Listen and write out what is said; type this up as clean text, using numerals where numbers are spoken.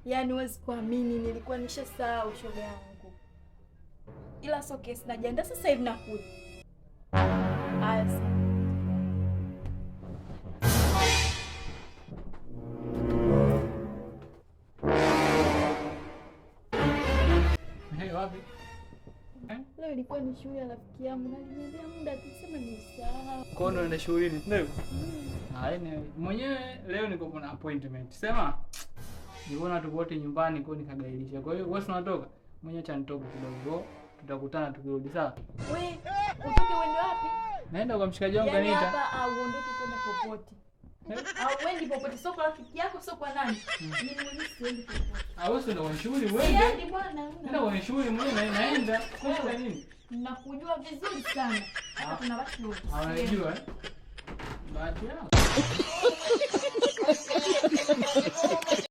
Yaani huwezi kuamini, nilikuwa nishasahau shoga yangu. Ila sio kesi, najiandaa sasa hivi nakuja. Haya sasa. Wapi? Leo ilikuwa ni shule ya rafiki yangu na aliniambia muda tuseme nisahau. Kwa nini unaenda shuleni? Ndio. Mwenyewe leo niko na appointment. Sema niona tu wote nyumbani kwa nikagairisha. Kwa hiyo wewe unatoka? Mwenyewe acha nitoke kidogo. Tutakutana tukirudi sawa? Wewe utoke uende wapi? Naenda kwa mshikaji wangu Yaani kanita. hapa au uondoke kwenda popote. Au wendi popote, sio kwa rafiki yako, sio kwa nani? Mimi mwenyewe siendi popote. Wewe ndio wa shule wewe. Siendi bwana. Nenda kwa shule mwenyewe naenda. Kwa nini? Nakujua vizuri sana. Hapa tunabaki wote. Unajua? Bahati yako.